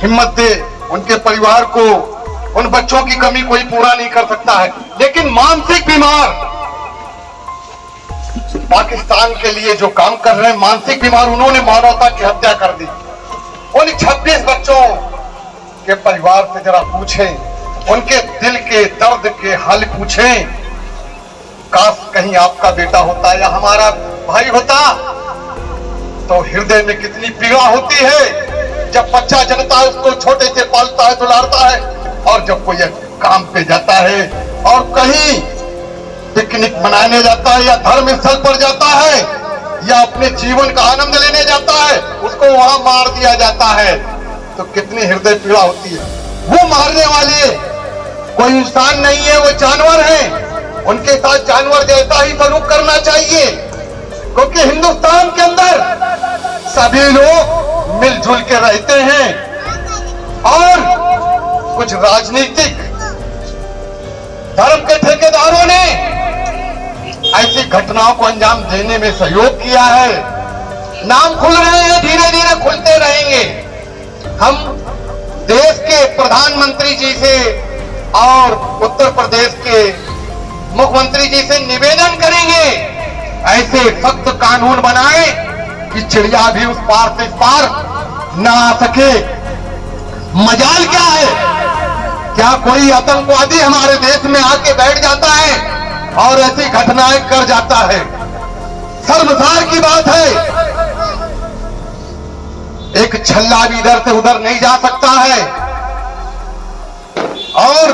हिम्मत दे उनके परिवार को, उन बच्चों की कमी कोई पूरा नहीं कर सकता है। लेकिन मानसिक बीमार, पाकिस्तान के लिए जो काम कर रहे हैं मानसिक बीमार, उन्होंने मानवता की हत्या कर दी। उन 26 बच्चों के परिवार से जरा पूछें, उनके दिल के दर्द के हाल पूछें। काश कहीं आपका बेटा होता या हमारा भाई होता तो हृदय में कितनी पीड़ा होती है। जब बच्चा जन्मता है उसको छोटे से पालता है, दुलारता है, और जब कोई काम पे जाता है और कहीं पिकनिक मनाने जाता है या धर्म स्थल पर जाता है या अपने जीवन का आनंद लेने जाता है, उसको वहां मार दिया जाता है तो कितनी हृदय पीड़ा होती है। वो मारने वाले कोई इंसान नहीं है, वो जानवर है। उनके साथ जानवर जैसा ही सलूक करना चाहिए, क्योंकि हिंदुस्तान के अंदर सभी लोग मिलजुल के रहते हैं और कुछ राजनीतिक धर्म के ठेकेदारों ने ऐसी घटनाओं को अंजाम देने में सहयोग किया है। नाम खुल रहे हैं, धीरे धीरे खुलते रहेंगे। हम देश के प्रधानमंत्री जी से और उत्तर प्रदेश के मुख्यमंत्री जी से निवेदन करेंगे, ऐसे सख्त कानून बनाए कि चिड़िया भी उस पार से इस पार ना आ सके। मजाल क्या है, क्या कोई आतंकवादी हमारे देश में आके बैठ जाता है और ऐसी घटनाएं कर जाता है? शर्मसार की बात है। एक छल्ला भी इधर से उधर नहीं जा सकता है और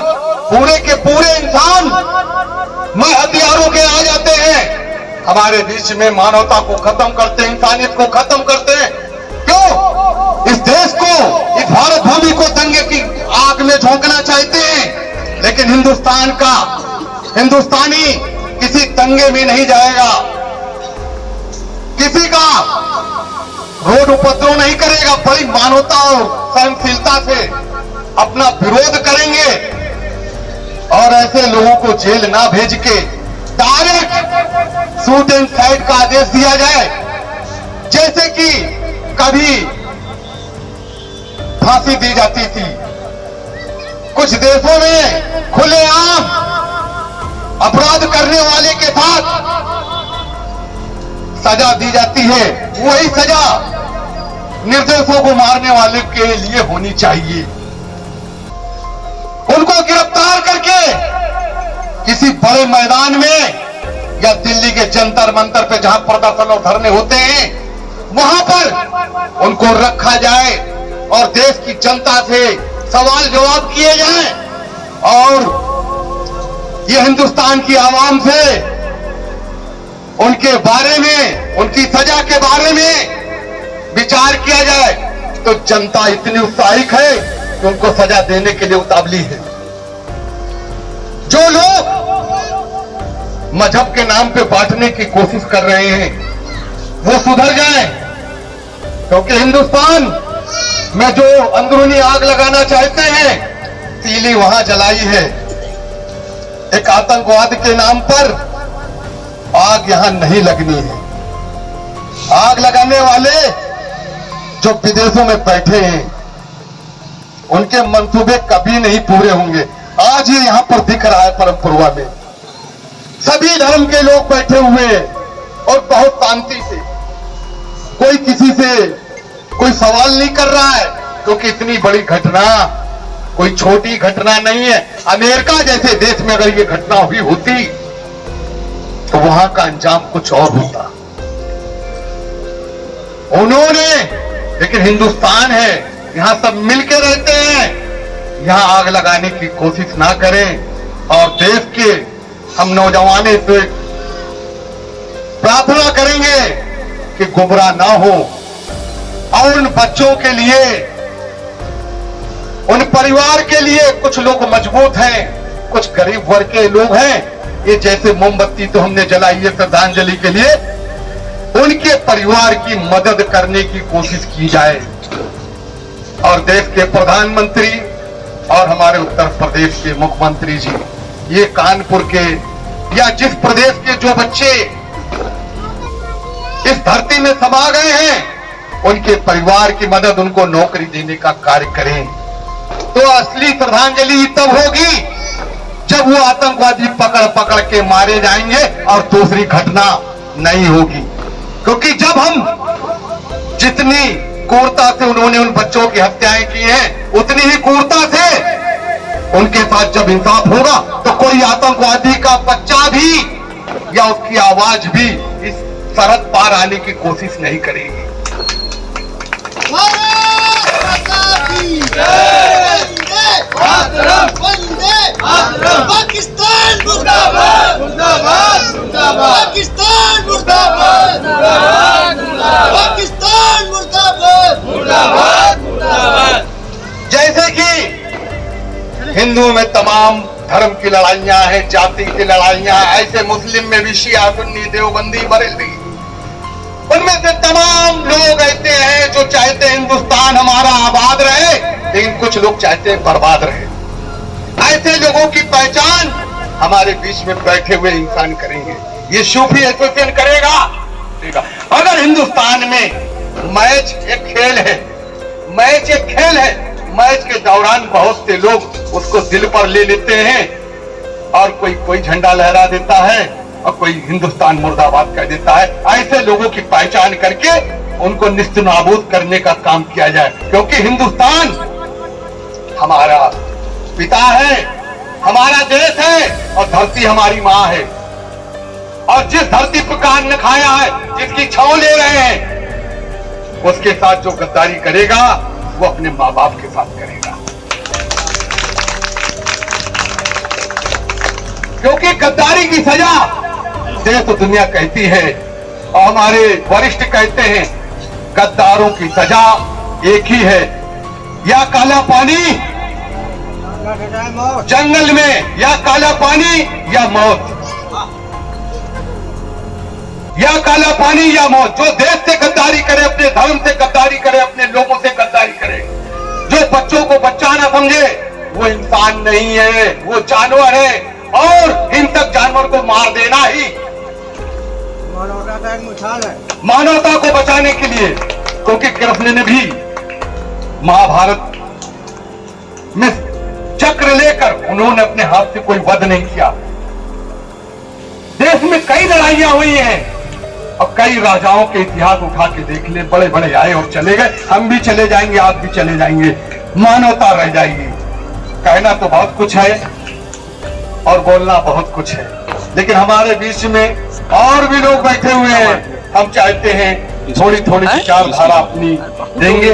पूरे के पूरे इंसान में हथियारों के आ जाते हैं, हमारे बीच में मानवता को खत्म करते हैं, इंसानियत को खत्म करते हैं। क्यों? इस देश को, इस भारत भूमि को दंगे की आग में झोंकना चाहते हैं, लेकिन हिंदुस्तान का हिंदुस्तानी किसी दंगे में नहीं जाएगा, किसी का रोड उपद्रव नहीं करेगा। बड़ी मानवता और सहनशीलता से अपना विरोध करेंगे और ऐसे लोगों को जेल ना भेज के डायरेक्ट शूट एंड साइड का आदेश दिया जाए, जैसे कि कभी फांसी दी जाती थी। कुछ देशों में खुलेआम अपराध करने वाले के साथ सजा दी जाती है, वही सजा निर्दोषों को मारने वाले के लिए होनी चाहिए। उनको गिरफ्तार करके किसी बड़े मैदान में या दिल्ली के जंतर मंतर पे जहां प्रदर्शन और धरने होते हैं वहां पर उनको रखा जाए और देश की जनता से सवाल जवाब किए जाएं और ये हिंदुस्तान की आवाम से उनके बारे में, उनकी सजा के बारे में विचार किया जाए। तो जनता इतनी उत्साहित है कि उनको सजा देने के लिए उतावली है। जो लोग मजहब के नाम पे बांटने की कोशिश कर रहे हैं वो सुधर जाएं, क्योंकि हिंदुस्तान में जो अंदरूनी आग लगाना चाहते हैं तीली वहां जलाई है। एक आतंकवाद के नाम पर आग यहां नहीं लगनी है। आग लगाने वाले जो विदेशों में बैठे हैं उनके मंसूबे कभी नहीं पूरे होंगे। आज ये यहां पर दिख रहा है परमपुरवा में सभी धर्म के लोग बैठे हुए हैं और बहुत शांति से, कोई किसी से कोई सवाल नहीं कर रहा है, क्योंकि इतनी बड़ी घटना कोई छोटी घटना नहीं है। अमेरिका जैसे देश में अगर ये घटना हुई होती तो वहां का अंजाम कुछ और होता। उन्होंने, लेकिन हिंदुस्तान है, यहां सब मिलके रहते हैं, यहां आग लगाने की कोशिश ना करें। और देश के हम नौजवानों से प्रार्थना करेंगे कि गुमराह ना हो और उन बच्चों के लिए, उन परिवार के लिए कुछ लोग मजबूत हैं, कुछ गरीब वर्ग के लोग हैं। ये जैसे मोमबत्ती तो हमने जलाई है श्रद्धांजलि के लिए, उनके परिवार की मदद करने की कोशिश की जाए। और देश के प्रधानमंत्री और हमारे उत्तर प्रदेश के मुख्यमंत्री जी, ये कानपुर के या जिस प्रदेश के जो बच्चे इस धरती में समा गए हैं, उनके परिवार की मदद, उनको नौकरी देने का कार्य करें। तो असली श्रद्धांजलि तब होगी जब वो आतंकवादी पकड़ पकड़ के मारे जाएंगे और दूसरी घटना नहीं होगी। क्योंकि जब हम जितनी क्रूरता से उन्होंने उन बच्चों की हत्याएं की हैं, उतनी ही क्रूरता से उनके साथ जब इंसाफ होगा तो कोई आतंकवादी का बच्चा भी या उसकी आवाज भी इस सरहद पार आने की कोशिश नहीं करेगी। पाकिस्तान मुर्दाबाद, मुर्दाबाद, मुर्दाबाद, पाकिस्तान मुर्दाबाद, मुर्दाबाद, पाकिस्तान मुर्दाबाद, मुर्दाबाद, मुर्दाबाद। जैसे कि हिंदू में तमाम धर्म की लड़ाइयां हैं, जाति की लड़ाइयां हैं, ऐसे मुस्लिम में भी शिया, सुन्नी, देवबंदी, बरेलवी, उनमें से तमाम लोग ऐसे हैं जो चाहते हैं हिंदुस्तान हमारा आबाद रहे, लेकिन कुछ लोग चाहते हैं बर्बाद रहे। ऐसे लोगों की पहचान हमारे बीच में बैठे हुए इंसान करेंगे, ये सूफी एसोसिएशन करेगा। अगर हिंदुस्तान में मैच एक खेल है, मैच एक खेल है, मैच के दौरान बहुत से लोग उसको दिल पर ले लेते हैं और कोई झंडा लहरा देता है और कोई हिंदुस्तान मुर्दाबाद कह देता है। ऐसे लोगों की पहचान करके उनको निस्तनाबूद करने का काम किया जाए, क्योंकि हिंदुस्तान हमारा पिता है, हमारा देश है और धरती हमारी माँ है। और जिस धरती पर कान न खाया है, जिसकी छांव ले रहे हैं, उसके साथ जो गद्दारी करेगा वो अपने माँ बाप के साथ करेगा। क्योंकि गद्दारी की सजा देश तो दुनिया कहती है और हमारे वरिष्ठ कहते हैं, गद्दारों की सजा एक ही है, या काला पानी जंगल में, या काला पानी या मौत, या काला पानी या मौत। जो देश से गद्दारी करे, अपने धर्म से गद्दारी करे, अपने लोगों से गद्दारी करे, जो बच्चों को बच्चा ना समझे, वो इंसान नहीं है, वो जानवर है। और हिंसक जानवर को मार देना ही मानवता का एक मिसाल है, मानवता को बचाने के लिए। क्योंकि कृष्ण ने भी महाभारत में चक्र लेकर उन्होंने अपने हाथ से कोई वध नहीं किया। देश में कई लड़ाइयां हुई हैं और कई राजाओं के इतिहास उठा के देख ले, बड़े बड़े आए और चले गए, हम भी चले जाएंगे, आप भी चले जाएंगे, मानवता रह जाएगी। कहना तो बहुत कुछ है और बोलना बहुत कुछ है, लेकिन हमारे बीच में और भी लोग बैठे हुए हैं। हम चाहते हैं थोड़ी थोड़ी विचारधारा अपनी देंगे।